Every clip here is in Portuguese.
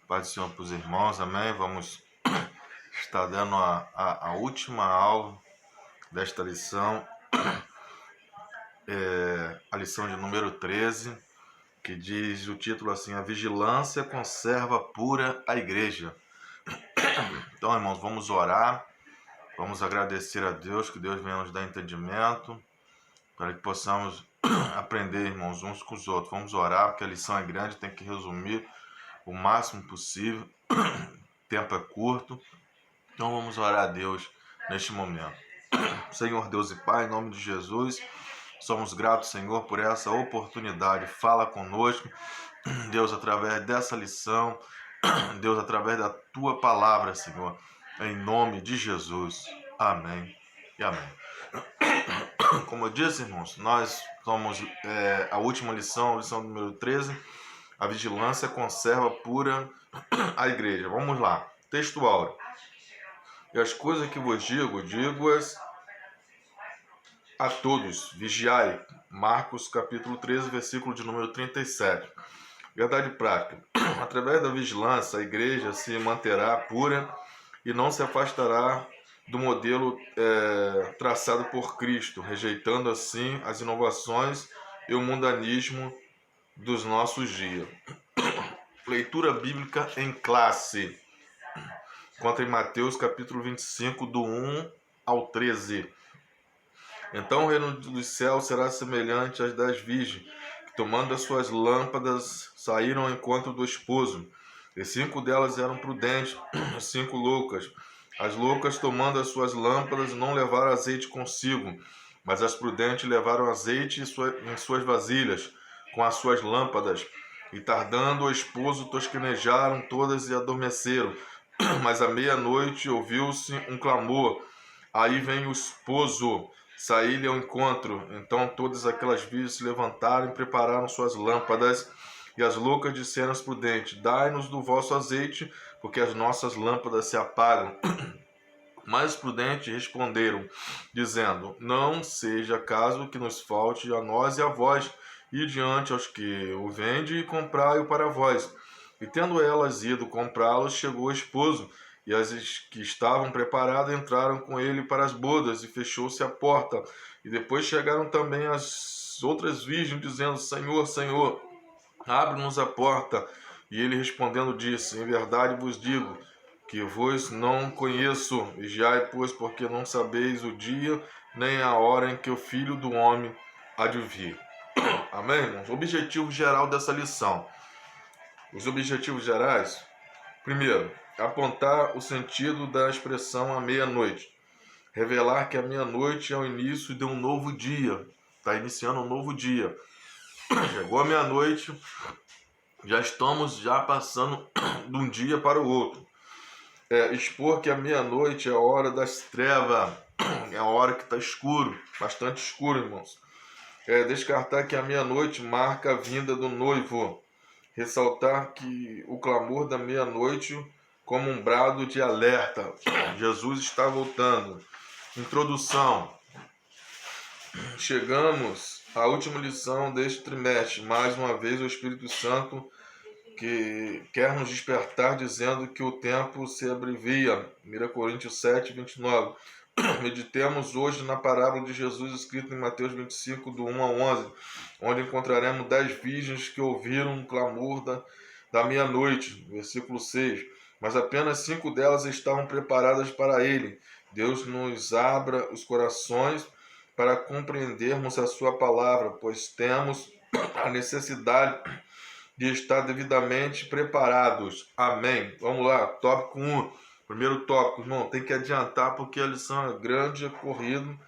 Pai do Senhor para os irmãos, amém? Vamos estar dando a última aula desta lição, a lição de número 13, que diz o título assim: a vigilância conserva pura a igreja. Então, irmãos, vamos orar, vamos agradecer a Deus, que Deus venha nos dar entendimento, para que possamos aprender, irmãos, uns com os outros. Vamos orar, porque a lição é grande, tem que resumir o máximo possível, o tempo é curto. Então vamos orar a Deus neste momento. Senhor Deus e Pai, em nome de Jesus, somos gratos, Senhor, por essa oportunidade. Fala conosco, Deus, através dessa lição, Deus, através da Tua palavra, Senhor, em nome de Jesus. Amém e amém. Como eu disse, irmãos, nós somos a última lição, lição número 13, a vigilância conserva pura a igreja. Vamos lá, texto áureo. E as coisas que vos digo-as a todos, vigiai. Marcos capítulo 13, versículo de número 37. Verdade prática. Através da vigilância, a igreja se manterá pura e não se afastará do modelo traçado por Cristo, rejeitando assim as inovações e o mundanismo dos nossos dias. Leitura bíblica em classe. Encontra em Mateus capítulo 25, do 1 ao 13. Então o reino dos céus será semelhante às 10 virgens, que tomando as suas lâmpadas saíram ao encontro do esposo. E 5 delas eram prudentes, 5 loucas. As loucas, tomando as suas lâmpadas, não levaram azeite consigo, mas as prudentes levaram azeite em suas vasilhas, com as suas lâmpadas. E tardando o esposo, tosquenejaram todas e adormeceram. Mas à meia-noite ouviu-se um clamor: aí vem o esposo, saí-lhe ao encontro. Então todas aquelas virgens se levantaram e prepararam suas lâmpadas. E as loucas disseram às prudentes: dai-nos do vosso azeite, porque as nossas lâmpadas se apagam. Mas os prudentes responderam, dizendo: não seja caso que nos falte a nós e a vós, e diante aos que o vende, e comprai-o para vós. E tendo elas ido comprá-lo, chegou o esposo, e as que estavam preparadas entraram com ele para as bodas, e fechou-se a porta. E depois chegaram também as outras virgens, dizendo: Senhor, Senhor, abre-nos a porta. E ele respondendo disse: em verdade vos digo, que vos não conheço. Vigiai, pois, porque não sabeis o dia, nem a hora em que o Filho do Homem há de vir. Amém, irmãos? Objetivo geral dessa lição. Os objetivos gerais: primeiro, apontar o sentido da expressão à meia-noite. Revelar que a meia-noite é o início de um novo dia. Está iniciando um novo dia. Chegou a meia-noite, já estamos passando de um dia para o outro. Expor que a meia-noite é a hora das trevas, é a hora que está escuro, bastante escuro, irmãos. Descartar que a meia-noite marca a vinda do noivo. Ressaltar que o clamor da meia-noite como um brado de alerta. Jesus está voltando. Introdução. Chegamos à última lição deste trimestre. Mais uma vez o Espírito Santo que quer nos despertar, dizendo que o tempo se abrevia. 1 Coríntios 7, 29. Meditemos hoje na parábola de Jesus escrita em Mateus 25, do 1 a 11, onde encontraremos 10 virgens que ouviram o clamor da meia-noite. Versículo 6. Mas apenas 5 delas estavam preparadas para ele. Deus nos abra os corações para compreendermos a sua palavra, pois temos a necessidade de estar devidamente preparados. Amém. Vamos lá, tópico 1. Primeiro tópico, irmão, tem que adiantar porque a lição é grande, é corrido,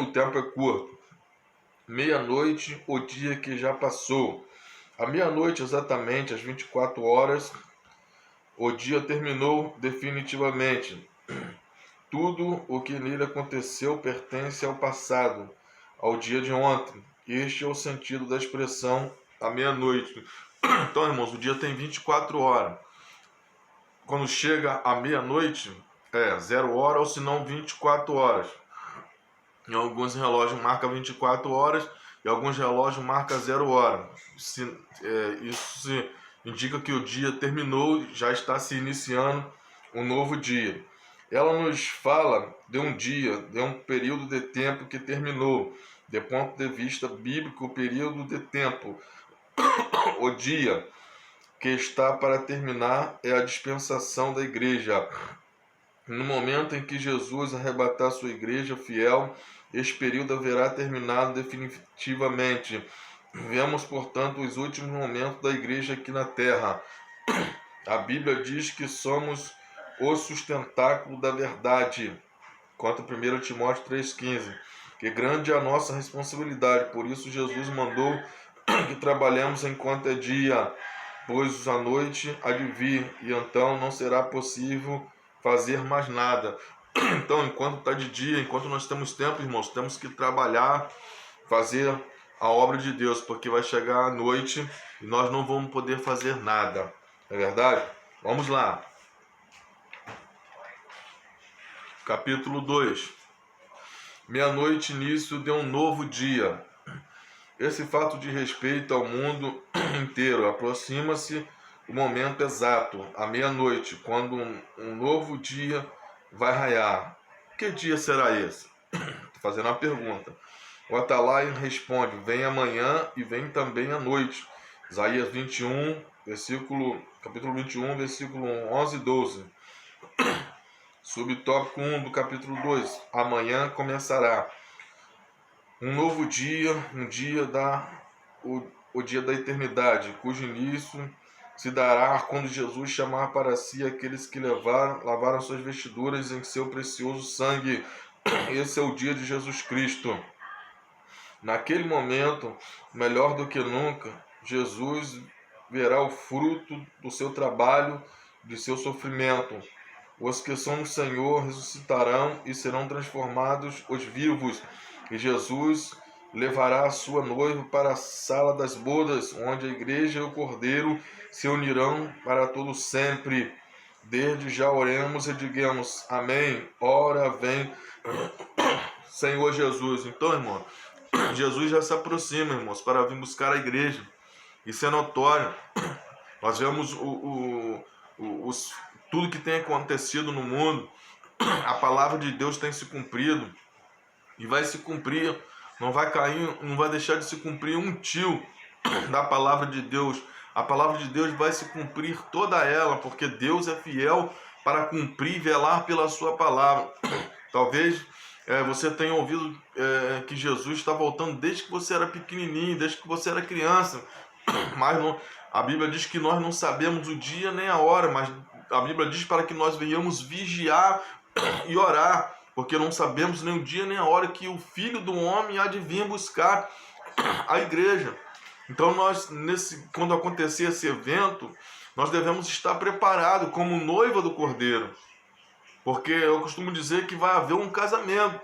o tempo é curto. Meia-noite, o dia que já passou. À meia-noite, exatamente, às 24 horas, o dia terminou definitivamente. Tudo o que nele aconteceu pertence ao passado, ao dia de ontem. Este é o sentido da expressão à meia-noite. Então, irmãos, o dia tem 24 horas. Quando chega à meia-noite, 0 hora ou se não 24 horas. Em alguns relógios marca 24 horas e alguns relógios marca 0 hora. Isso indica que o dia terminou, já está se iniciando um novo dia. Ela nos fala de um dia, de um período de tempo que terminou. De ponto de vista bíblico, o período de tempo, o dia que está para terminar é a dispensação da igreja. No momento em que Jesus arrebatar sua igreja fiel, este período haverá terminado definitivamente. Vemos, portanto, os últimos momentos da igreja aqui na terra. A Bíblia diz que somos o sustentáculo da verdade, quanto 1 Timóteo 3,15. Que grande é a nossa responsabilidade, por isso Jesus mandou que trabalhemos enquanto é dia, pois a noite há de vir, e então não será possível fazer mais nada. Então, enquanto está de dia, enquanto nós temos tempo, irmãos, temos que trabalhar, fazer a obra de Deus, porque vai chegar a noite e nós não vamos poder fazer nada. É verdade? Vamos lá. Capítulo 2. Meia-noite, início de um novo dia. Esse fato de respeito ao mundo inteiro. Aproxima-se o momento exato, a meia-noite, quando um novo dia vai raiar. Que dia será esse? Estou fazendo uma pergunta. O Atalaia responde: vem amanhã e vem também a noite. Isaías 21, capítulo 21, versículo 11 e 12. Subtópico 1 do capítulo 2. Amanhã começará um novo dia, o dia da eternidade, cujo início se dará quando Jesus chamar para si aqueles que lavaram suas vestiduras em seu precioso sangue. Esse é o dia de Jesus Cristo. Naquele momento, melhor do que nunca, Jesus verá o fruto do seu trabalho, de seu sofrimento. Os que são do Senhor ressuscitarão e serão transformados os vivos. E Jesus levará a sua noiva para a sala das bodas, onde a igreja e o cordeiro se unirão para todo sempre. Desde já oremos e digamos: amém. Ora vem Senhor Jesus. Então, irmão, Jesus já se aproxima, irmãos, para vir buscar a igreja. Isso é notório. Nós vemos tudo que tem acontecido no mundo. A palavra de Deus tem se cumprido e vai se cumprir. Não vai cair, não vai deixar de se cumprir um tio da palavra de Deus. A palavra de Deus vai se cumprir toda ela, porque Deus é fiel para cumprir e velar pela sua palavra. Talvez você tenha ouvido que Jesus está voltando desde que você era pequenininho, desde que você era criança. Mas a Bíblia diz que nós não sabemos o dia nem a hora, mas a Bíblia diz para que nós venhamos vigiar e orar, porque não sabemos nem o dia nem a hora que o Filho do Homem há de vir buscar a igreja. Então quando acontecer esse evento, nós devemos estar preparados como noiva do Cordeiro. Porque eu costumo dizer que vai haver um casamento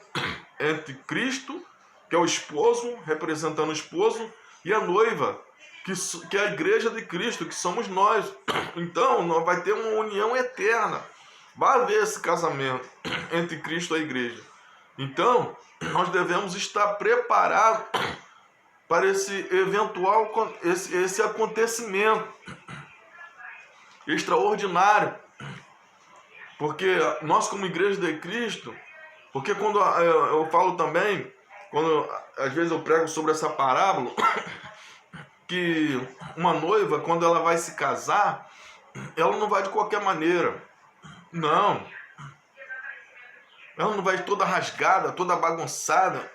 entre Cristo, que é o esposo, representando o esposo, e a noiva, que é a igreja de Cristo, que somos nós. Então, vai ter uma união eterna. Vai haver esse casamento entre Cristo e a igreja. Então, nós devemos estar preparados para esse esse acontecimento extraordinário. Porque nós, como igreja de Cristo, porque quando eu falo também, quando às vezes eu prego sobre essa parábola, que uma noiva, quando ela vai se casar, ela não vai de qualquer maneira. Não. Ela não vai toda rasgada, toda bagunçada,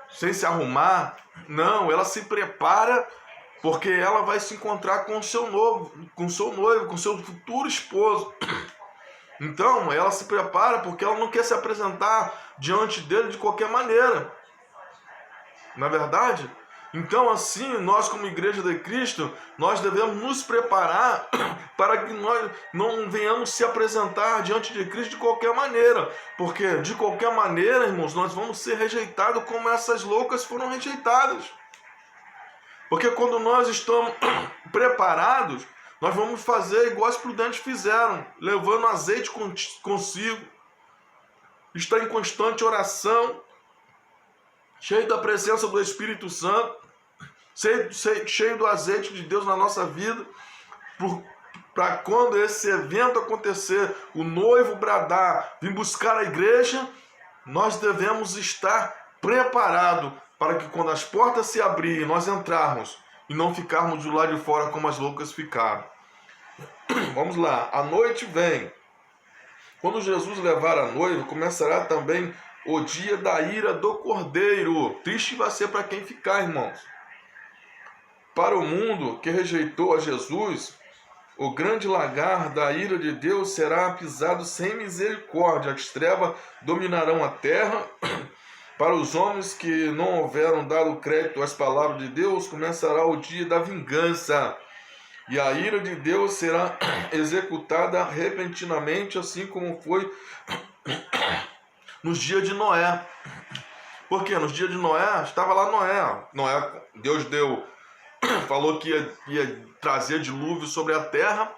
sem se arrumar. Não, ela se prepara porque ela vai se encontrar com o seu noivo, com seu futuro esposo. Então, ela se prepara porque ela não quer se apresentar diante dele de qualquer maneira. Na verdade? Então, assim, nós como igreja de Cristo, nós devemos nos preparar para que nós não venhamos se apresentar diante de Cristo de qualquer maneira. Porque, de qualquer maneira, irmãos, nós vamos ser rejeitados como essas loucas foram rejeitadas. Porque quando nós estamos preparados, nós vamos fazer igual os prudentes fizeram, levando azeite consigo, estar em constante oração, cheio da presença do Espírito Santo, cheio do azeite de Deus na nossa vida, para quando esse evento acontecer, o noivo bradar, vir buscar a igreja, nós devemos estar preparados para que quando as portas se abrirem, nós entrarmos e não ficarmos do lado de fora como as loucas ficaram. Vamos lá, a noite vem. Quando Jesus levar a noiva, começará também o dia da ira do Cordeiro. Triste vai ser para quem ficar, irmãos. Para o mundo que rejeitou a Jesus, o grande lagar da ira de Deus será pisado sem misericórdia. As trevas dominarão a terra. Para os homens que não houveram dado crédito às palavras de Deus, começará o dia da vingança. E a ira de Deus será executada repentinamente, assim como foi nos dias de Noé. Porque nos dias de Noé, estava lá Noé, Deus falou que ia trazer dilúvio sobre a terra,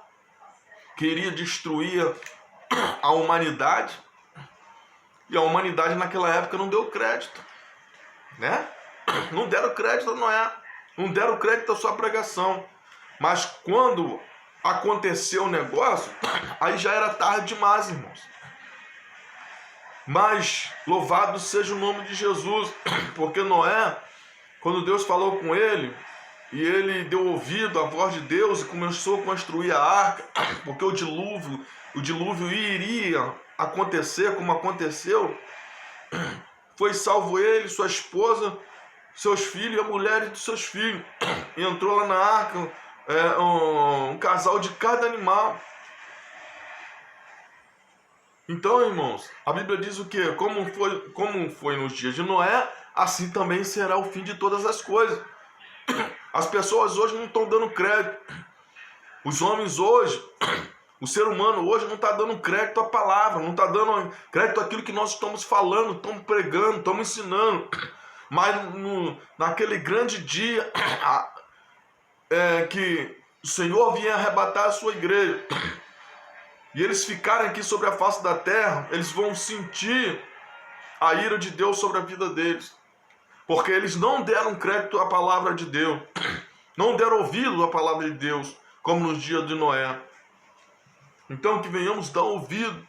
que iria destruir a humanidade. E a humanidade naquela época não deu crédito, né? Não deram crédito a Noé, não deram crédito à sua pregação. Mas quando aconteceu o negócio, aí já era tarde demais, irmãos. Mas louvado seja o nome de Jesus, porque Noé, quando Deus falou com ele, e ele deu ouvido à voz de Deus e começou a construir a arca, porque o dilúvio iria acontecer como aconteceu, foi salvo ele, sua esposa, seus filhos e a mulher de seus filhos. E entrou lá na arca um casal de cada animal. Então, irmãos, a Bíblia diz o quê? Como foi nos dias de Noé, assim também será o fim de todas as coisas. As pessoas hoje não estão dando crédito. Os homens hoje, o ser humano hoje não está dando crédito à palavra, não está dando crédito àquilo que nós estamos falando, estamos pregando, estamos ensinando. Mas naquele grande dia que o Senhor vinha arrebatar a sua igreja, e eles ficarem aqui sobre a face da terra, eles vão sentir a ira de Deus sobre a vida deles. Porque eles não deram crédito à palavra de Deus, não deram ouvido à palavra de Deus, como nos dias de Noé. Então que venhamos dar ouvido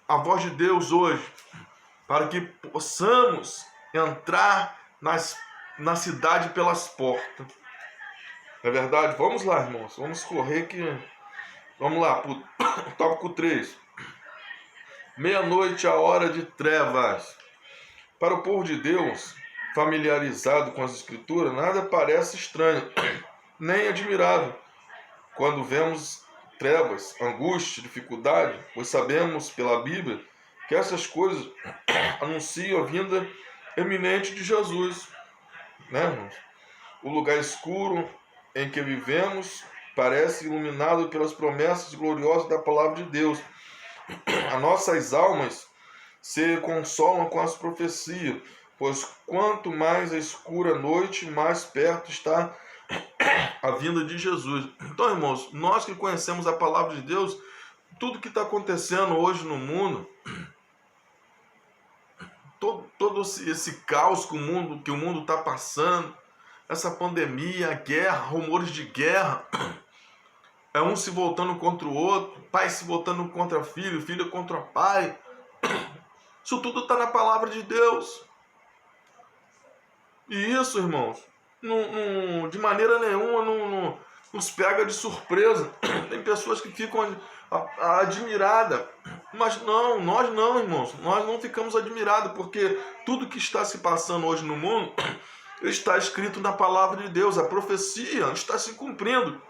à voz de Deus hoje, para que possamos entrar na cidade pelas portas. Não é verdade? Vamos lá, irmãos, vamos correr que... Vamos lá, tópico 3. Meia-noite, a hora de trevas. Para o povo de Deus, familiarizado com as Escrituras, nada parece estranho, nem admirável. Quando vemos trevas, angústia, dificuldade, pois sabemos pela Bíblia que essas coisas anunciam a vinda eminente de Jesus. Né, irmãos? O lugar escuro em que vivemos parece iluminado pelas promessas gloriosas da palavra de Deus. As nossas almas se consolam com as profecias, pois quanto mais escura a noite, mais perto está a vinda de Jesus. Então, irmãos, nós que conhecemos a palavra de Deus, tudo que está acontecendo hoje no mundo, todo esse caos que o mundo está passando, essa pandemia, a guerra, rumores de guerra, um se voltando contra o outro, pai se voltando contra filho, filho contra pai. Isso tudo está na palavra de Deus. E isso, irmãos, de maneira nenhuma não nos pega de surpresa. Tem pessoas que ficam admiradas. Mas não, nós não, irmãos. Nós não ficamos admirados, porque tudo que está se passando hoje no mundo está escrito na palavra de Deus. A profecia está se cumprindo.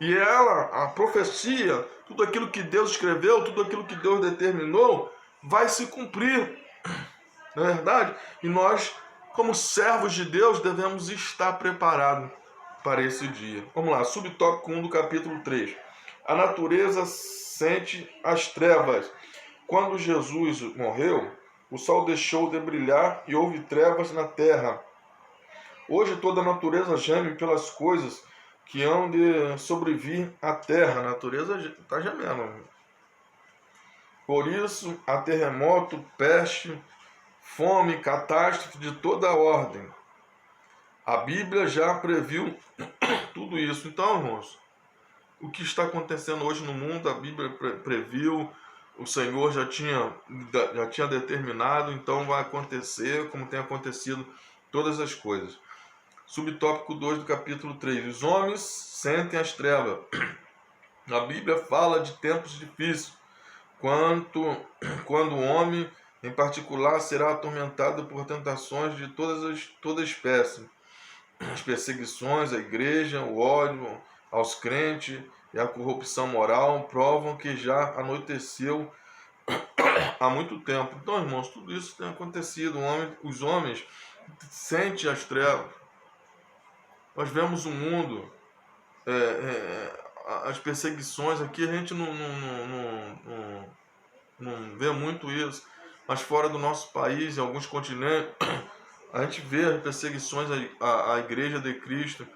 E a profecia, tudo aquilo que Deus escreveu, tudo aquilo que Deus determinou, vai se cumprir. Não é verdade? E nós, como servos de Deus, devemos estar preparados para esse dia. Vamos lá, subtópico 1 do capítulo 3. A natureza sente as trevas. Quando Jesus morreu, o sol deixou de brilhar e houve trevas na terra. Hoje toda a natureza geme pelas coisas que hão de sobrevir à terra. A natureza está gemendo. Por isso, há terremoto, peste, fome, catástrofe de toda a ordem. A Bíblia já previu tudo isso. Então, irmãos, o que está acontecendo hoje no mundo, a Bíblia previu, o Senhor já tinha determinado, então vai acontecer como tem acontecido todas as coisas. Subtópico 2 do capítulo 3. Os homens sentem as trevas. A Bíblia fala de tempos difíceis, quando o homem, em particular, será atormentado por tentações de toda espécie. As perseguições à igreja, o ódio aos crentes e a corrupção moral provam que já anoiteceu há muito tempo. Então, irmãos, tudo isso tem acontecido. Os homens sentem as trevas. Nós vemos o mundo, as perseguições aqui, a gente não vê muito isso. Mas fora do nosso país, em alguns continentes, a gente vê as perseguições à Igreja de Cristo.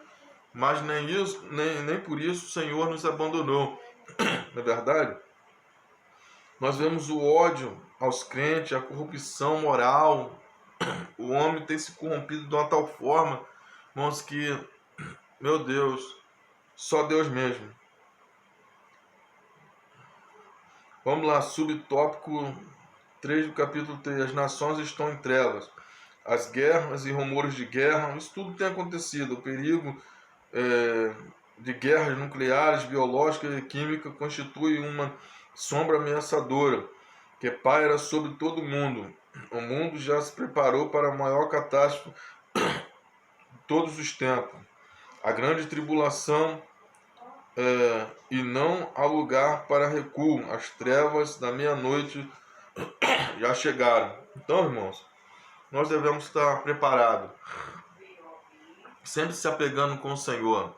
Mas nem por isso o Senhor nos abandonou. Não é verdade? Nós vemos o ódio aos crentes, a corrupção moral. O homem tem se corrompido de uma tal forma, irmãos, que, meu Deus, só Deus mesmo. Vamos lá, subtópico 3 do capítulo 3. As nações estão em trevas. As guerras e rumores de guerra, isso tudo tem acontecido. O perigo de guerras nucleares, biológicas e químicas constitui uma sombra ameaçadora que paira sobre todo o mundo. O mundo já se preparou para a maior catástrofe de todos os tempos. A grande tribulação e não há lugar para recuo. As trevas da meia-noite já chegaram. Então, irmãos, nós devemos estar preparados, sempre se apegando com o Senhor,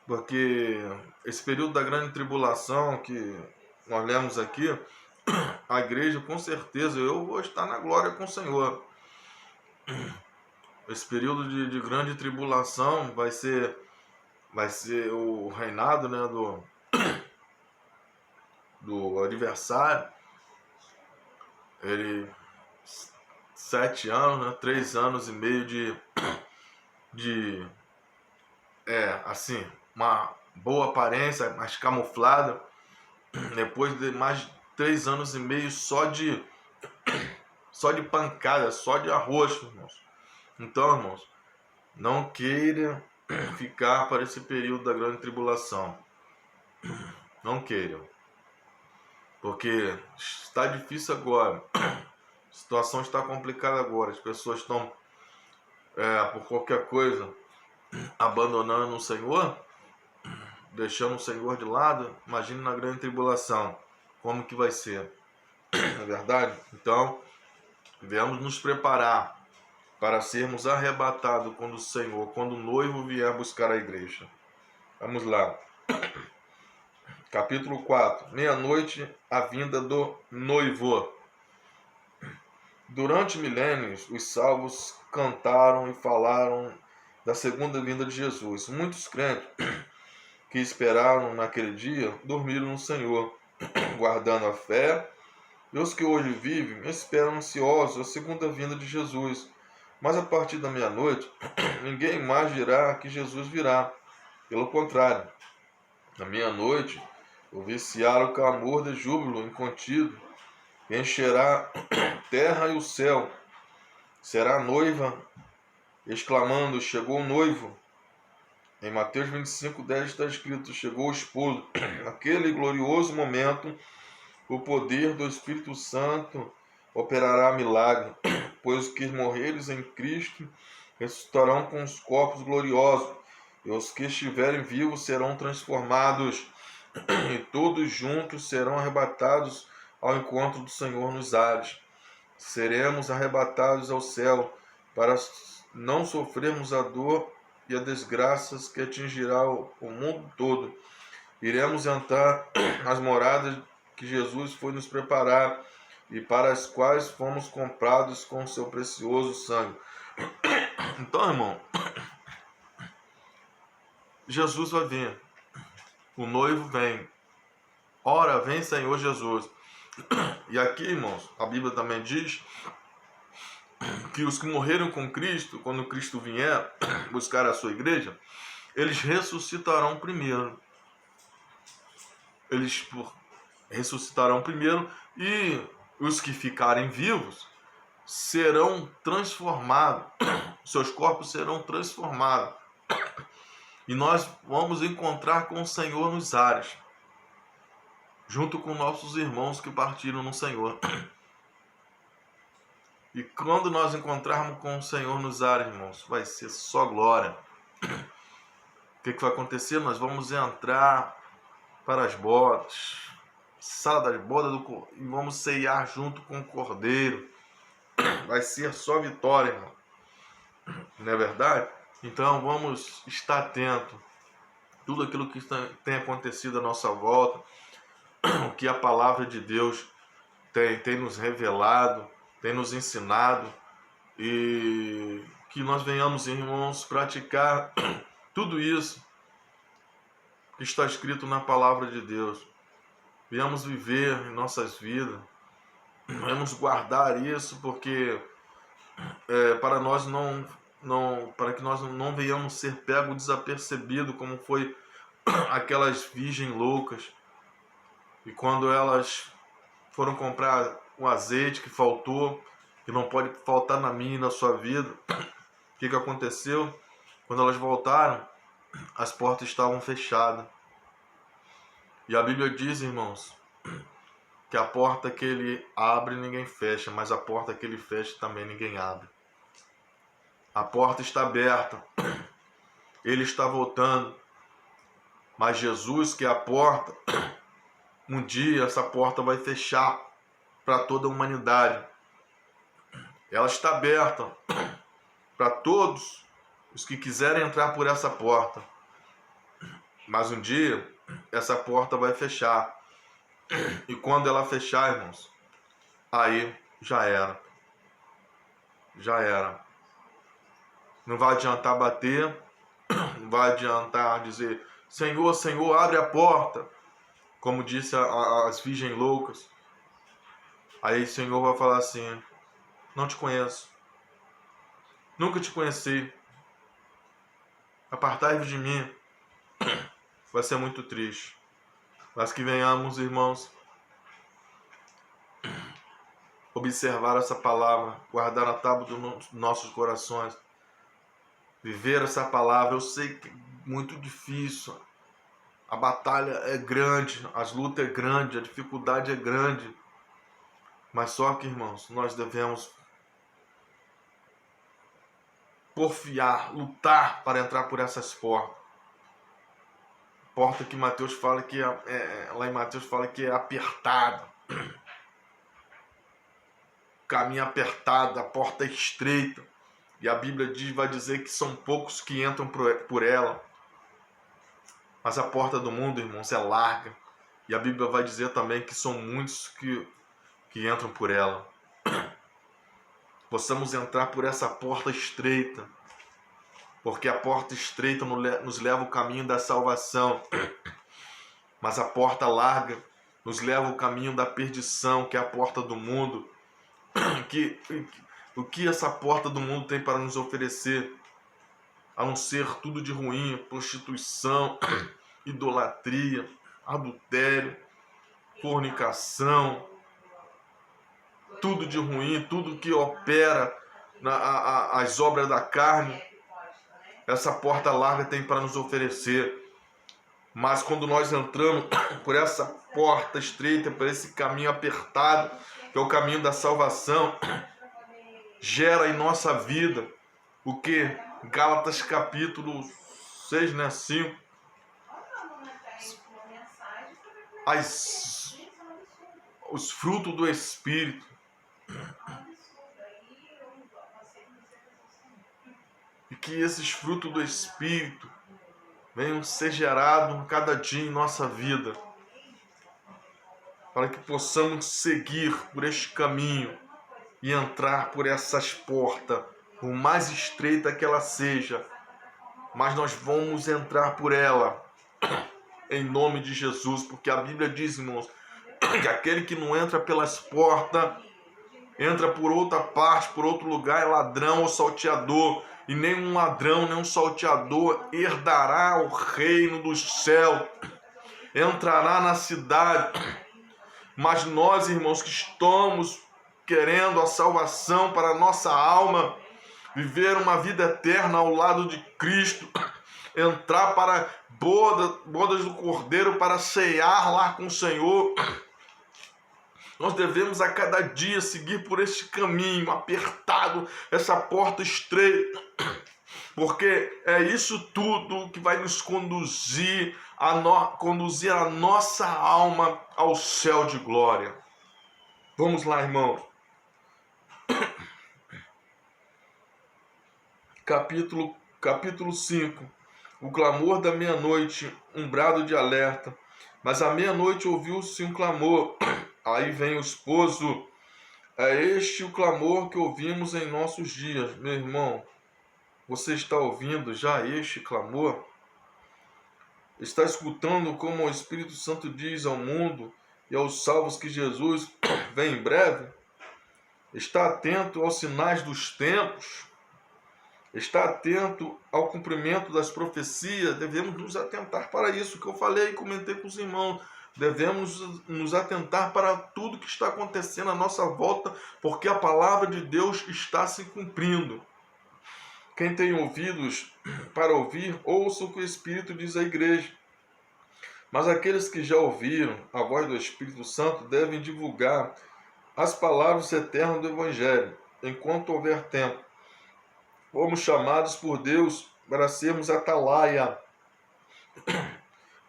porque esse período da grande tribulação que nós lemos aqui, a igreja, com certeza, eu vou estar na glória com o Senhor. Esse período de grande tribulação vai ser o reinado, né, do adversário. Ele 7 anos, né, 3 anos e meio de assim, uma boa aparência, mas camuflada. Depois de mais de 3 anos e meio só de pancada, só de arroxo, irmãos. Então, irmãos, não queira ficar para esse período da grande tribulação. Não queiram. Porque está difícil agora. A situação está complicada agora. As pessoas estão, por qualquer coisa, abandonando o Senhor, deixando o Senhor de lado. Imagine na grande tribulação como que vai ser. Não é verdade? Então, devemos nos preparar para sermos arrebatados quando o noivo vier buscar a igreja. Vamos lá. Capítulo 4. Meia-noite, a vinda do noivo. Durante milênios, os salvos cantaram e falaram da segunda vinda de Jesus. Muitos crentes que esperaram naquele dia dormiram no Senhor, guardando a fé. E os que hoje vivem esperam ansiosos a segunda vinda de Jesus. Mas a partir da meia-noite, ninguém mais dirá que Jesus virá. Pelo contrário, na meia-noite, ouvir-se-á o clamor de júbilo incontido, que encherá terra e o céu. Será a noiva, exclamando: chegou o noivo. Em Mateus 25:10 está escrito: chegou o esposo. Naquele glorioso momento, o poder do Espírito Santo operará milagre, pois os que morreres em Cristo ressuscitarão com os corpos gloriosos, e os que estiverem vivos serão transformados, e todos juntos serão arrebatados ao encontro do Senhor nos ares. Seremos arrebatados ao céu, para não sofrermos a dor e as desgraças que atingirá o mundo todo. Iremos entrar nas moradas que Jesus foi nos preparar e para as quais fomos comprados com seu precioso sangue. Então, irmão, Jesus vai vir. O noivo vem. Ora, vem, Senhor Jesus. E aqui, irmãos, a Bíblia também diz que os que morreram com Cristo, quando Cristo vier buscar a sua igreja, eles ressuscitarão primeiro. Eles ressuscitarão primeiro e os que ficarem vivos serão transformados. Seus corpos serão transformados. E nós vamos encontrar com o Senhor nos ares, junto com nossos irmãos que partiram no Senhor. E quando nós encontrarmos com o Senhor nos ares, irmãos, vai ser só glória. O que vai acontecer? Nós vamos entrar para as bodas, sala das bodas e vamos ceiar junto com o Cordeiro. Vai ser só vitória, irmão. Não é verdade? Então vamos estar atento. Tudo aquilo que tem acontecido à nossa volta, o que a palavra de Deus tem nos revelado, tem nos ensinado, e que nós venhamos, irmãos, praticar tudo isso que está escrito na palavra de Deus. Venhamos viver em nossas vidas, venhamos guardar isso, porque para que nós não venhamos ser pegos desapercebido, como foi aquelas virgens loucas, e quando elas foram comprar o azeite que faltou, que não pode faltar na minha e na sua vida, o que aconteceu? Quando elas voltaram, as portas estavam fechadas. E a Bíblia diz, irmãos, que a porta que ele abre ninguém fecha, mas a porta que ele fecha também ninguém abre. A porta está aberta, ele está voltando, mas Jesus, que é a porta, um dia essa porta vai fechar para toda a humanidade. Ela está aberta para todos os que quiserem entrar por essa porta, mas um dia essa porta vai fechar, e quando ela fechar, irmãos, aí já era. Não vai adiantar bater, não vai adiantar dizer: Senhor, Senhor, abre a porta, como disse as virgens loucas. Aí o Senhor vai falar assim: não te conheço, nunca te conheci, apartai-vos de mim. Vai ser muito triste. Mas que venhamos, irmãos, observar essa palavra, guardar na tábua dos nossos corações, viver essa palavra. Eu sei que é muito difícil, a batalha é grande, as lutas é grande, a dificuldade é grande, mas só que, irmãos, nós devemos porfiar, lutar para entrar por essas portas. Porta que Mateus fala que lá em Mateus fala que é apertada, caminho apertado, a porta é estreita, e a Bíblia vai dizer que são poucos que entram por ela. Mas a porta do mundo, irmãos, é larga, e a Bíblia vai dizer também que são muitos que entram por ela. Possamos entrar por essa porta estreita, porque a porta estreita nos leva ao caminho da salvação, mas a porta larga nos leva ao caminho da perdição, que é a porta do mundo. O que essa porta do mundo tem para nos oferecer, a não ser tudo de ruim: prostituição, idolatria, adultério, fornicação, tudo de ruim, tudo que opera as obras da carne. Essa porta larga tem para nos oferecer. Mas quando nós entramos por essa porta estreita, por esse caminho apertado, que é o caminho da salvação, gera em nossa vida o que? Gálatas capítulo 6, né? 5. Os frutos do Espírito. E que esses frutos do Espírito venham ser gerados cada dia em nossa vida, para que possamos seguir por este caminho e entrar por essas portas, por mais estreita que ela seja, mas nós vamos entrar por ela, em nome de Jesus, porque a Bíblia diz, irmãos, que aquele que não entra pelas portas, entra por outra parte, por outro lugar, é ladrão ou salteador. E nenhum ladrão, nenhum salteador herdará o reino dos céus, entrará na cidade. Mas nós, irmãos, que estamos querendo a salvação para a nossa alma, viver uma vida eterna ao lado de Cristo, entrar para bodas do Cordeiro, para cear lá com o Senhor, nós devemos a cada dia seguir por este caminho apertado, essa porta estreita, porque é isso tudo que vai nos conduzir conduzir a nossa alma ao céu de glória. Vamos lá, irmãos. Capítulo 5. O clamor da meia-noite, um brado de alerta. Mas à meia-noite ouviu-se um clamor. Aí vem o esposo. É este o clamor que ouvimos em nossos dias. Meu irmão, você está ouvindo já este clamor? Está escutando como o Espírito Santo diz ao mundo e aos salvos que Jesus vem em breve? Está atento aos sinais dos tempos? Está atento ao cumprimento das profecias? Devemos nos atentar para isso que eu falei e comentei com os irmãos. Devemos nos atentar para tudo que está acontecendo à nossa volta, porque a palavra de Deus está se cumprindo. Quem tem ouvidos para ouvir, ouça o que o Espírito diz à igreja. Mas aqueles que já ouviram a voz do Espírito Santo devem divulgar as palavras eternas do Evangelho, enquanto houver tempo. Fomos chamados por Deus para sermos atalaia.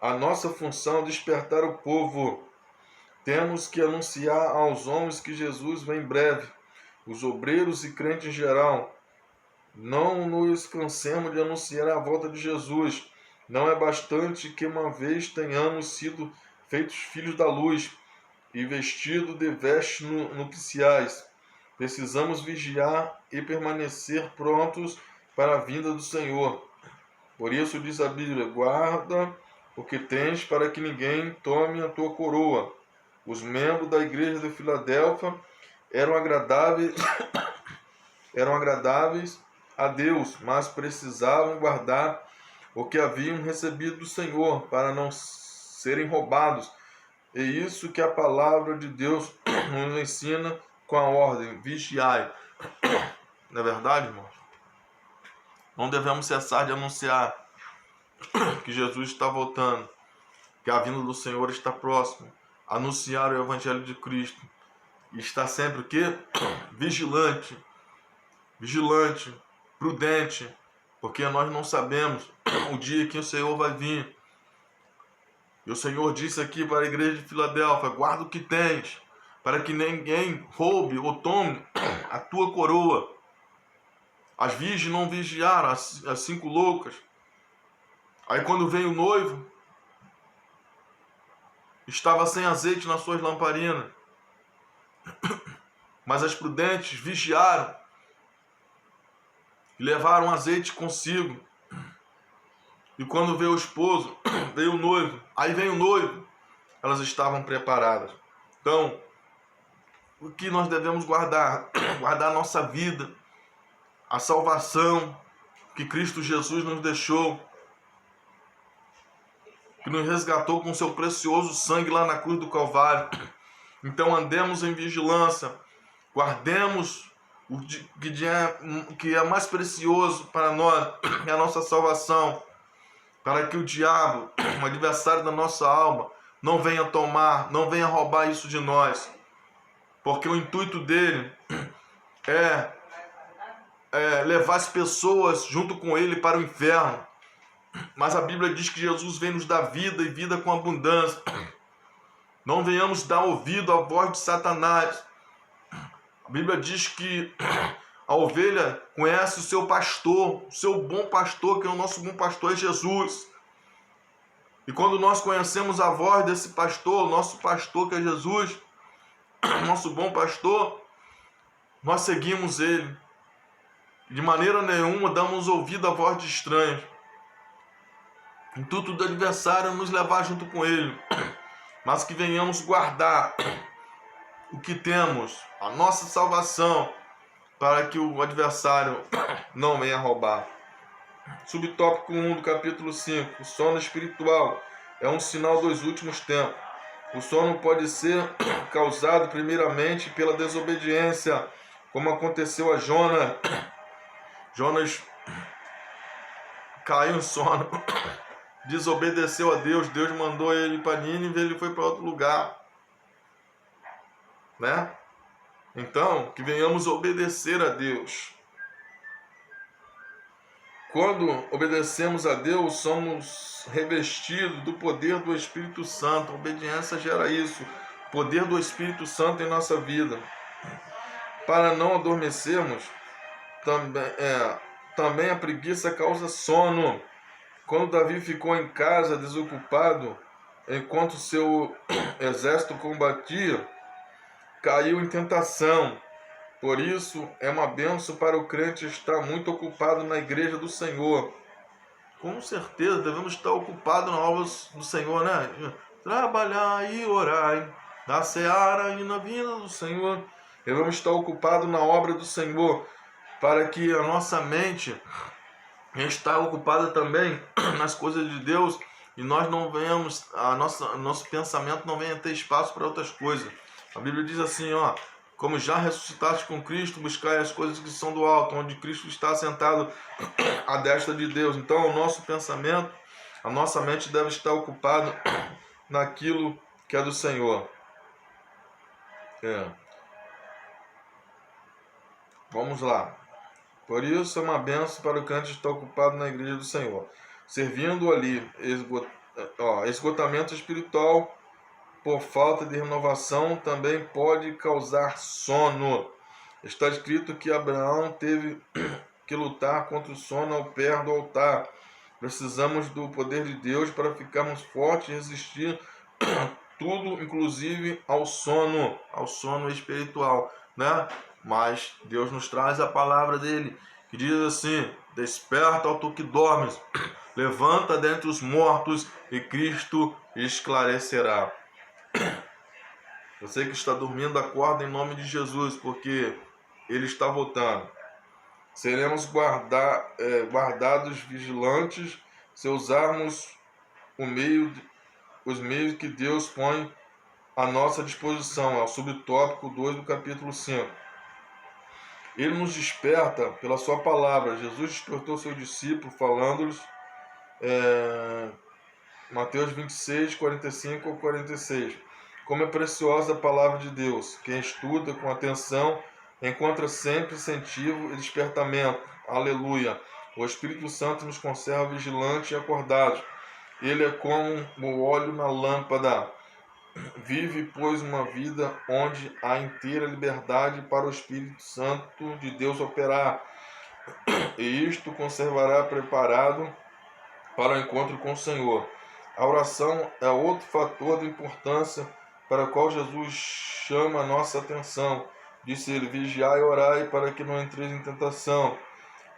A nossa função é despertar o povo. Temos que anunciar aos homens que Jesus vem em breve. Os obreiros e crentes em geral, não nos cansemos de anunciar a volta de Jesus. Não é bastante que uma vez tenhamos sido feitos filhos da luz e vestidos de vestes nupciais. Precisamos vigiar e permanecer prontos para a vinda do Senhor. Por isso diz a Bíblia: guarda o que tens para que ninguém tome a tua coroa. Os membros da igreja de Filadélfia eram agradáveis a Deus, mas precisavam guardar o que haviam recebido do Senhor para não serem roubados. É isso que a palavra de Deus nos ensina com a ordem: vigiai. Não é verdade, irmãos? Não devemos cessar de anunciar que Jesus está voltando, que a vinda do Senhor está próxima. Anunciar o Evangelho de Cristo. E estar sempre o quê? Vigilante, prudente, porque nós não sabemos o dia que o Senhor vai vir. E o Senhor disse aqui para a igreja de Filadélfia: guarda o que tens, para que ninguém roube ou tome a tua coroa. As virgens não vigiaram, as 5 loucas. Aí quando veio o noivo, estava sem azeite nas suas lamparinas. Mas as prudentes vigiaram e levaram azeite consigo. E quando veio o esposo, veio o noivo. Aí vem o noivo, elas estavam preparadas. Então, o que nós devemos guardar? Guardar a nossa vida, a salvação que Cristo Jesus nos deixou, que nos resgatou com seu precioso sangue lá na cruz do Calvário. Então andemos em vigilância, guardemos o que é mais precioso para nós, é a nossa salvação, para que o diabo, o adversário da nossa alma, não venha tomar, não venha roubar isso de nós, porque o intuito dele é levar as pessoas junto com ele para o inferno. Mas a Bíblia diz que Jesus vem nos dar vida e vida com abundância. Não venhamos dar ouvido à voz de Satanás. A Bíblia diz que a ovelha conhece o seu pastor, o seu bom pastor, que é o nosso bom pastor, é Jesus. E quando nós conhecemos a voz desse pastor, o nosso pastor que é Jesus, nosso bom pastor, nós seguimos ele. De maneira nenhuma damos ouvido à voz de estranhos. O intuito do adversário é nos levar junto com ele, mas que venhamos guardar o que temos, a nossa salvação, para que o adversário não venha roubar. Subtópico 1 do capítulo 5. O sono espiritual é um sinal dos últimos tempos. O sono pode ser causado primeiramente pela desobediência, como aconteceu a Jonas. Jonas caiu em sono, desobedeceu a Deus, Deus mandou ele para Nínive, ele foi para outro lugar, né? Então, que venhamos obedecer a Deus. Quando obedecemos a Deus, somos revestidos do poder do Espírito Santo. A obediência gera isso, o poder do Espírito Santo em nossa vida. Para não adormecermos, também a preguiça causa sono. Quando Davi ficou em casa desocupado, enquanto seu exército combatia, caiu em tentação. Por isso, é uma bênção para o crente estar muito ocupado na igreja do Senhor. Com certeza, devemos estar ocupados na obra do Senhor, né? Trabalhar e orar, na seara e na vinda do Senhor. Devemos estar ocupados na obra do Senhor, para que a nossa mente esteja ocupada também nas coisas de Deus e nós não venhamos, nosso pensamento não venha ter espaço para outras coisas. A Bíblia diz assim, ó: como já ressuscitaste com Cristo, buscai as coisas que são do alto, onde Cristo está sentado à destra de Deus. Então, o nosso pensamento, a nossa mente deve estar ocupada naquilo que é do Senhor. Vamos lá. Por isso, é uma bênção para o crente estar ocupado na igreja do Senhor, servindo ali. Esgotamento espiritual por falta de renovação também pode causar sono. Está escrito que Abraão teve que lutar contra o sono ao pé do altar. Precisamos do poder de Deus para ficarmos fortes e resistir tudo, inclusive ao sono espiritual, né? Mas Deus nos traz a palavra dele, que diz assim: desperta, ó tu que dormes, levanta dentre os mortos e Cristo esclarecerá. Você que está dormindo, acorda em nome de Jesus, porque Ele está voltando. Seremos guardados vigilantes se usarmos os meios que Deus põe à nossa disposição. É o subtópico 2 do capítulo 5. Ele nos desperta pela sua palavra. Jesus despertou seus discípulos falando-lhes, Mateus 26, 45 ou 46. Como é preciosa a palavra de Deus. Quem estuda com atenção encontra sempre incentivo e despertamento. Aleluia. O Espírito Santo nos conserva vigilantes e acordados. Ele é como o óleo na lâmpada. Vive, pois, uma vida onde há inteira liberdade para o Espírito Santo de Deus operar. E isto conservará preparado para o encontro com o Senhor. A oração é outro fator de importância para o qual Jesus chama a nossa atenção. Disse ele: vigiai e orai para que não entreis em tentação.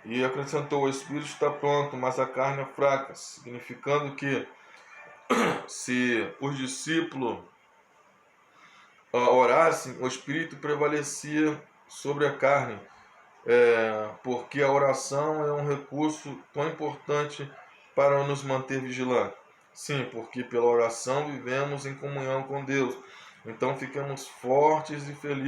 E acrescentou: o espírito está pronto, mas a carne é fraca. Significando que se os discípulos orassem, o espírito prevalecia sobre a carne. Porque a oração é um recurso tão importante para nos manter vigilantes. Sim, porque pela oração vivemos em comunhão com Deus. Então ficamos fortes e felizes.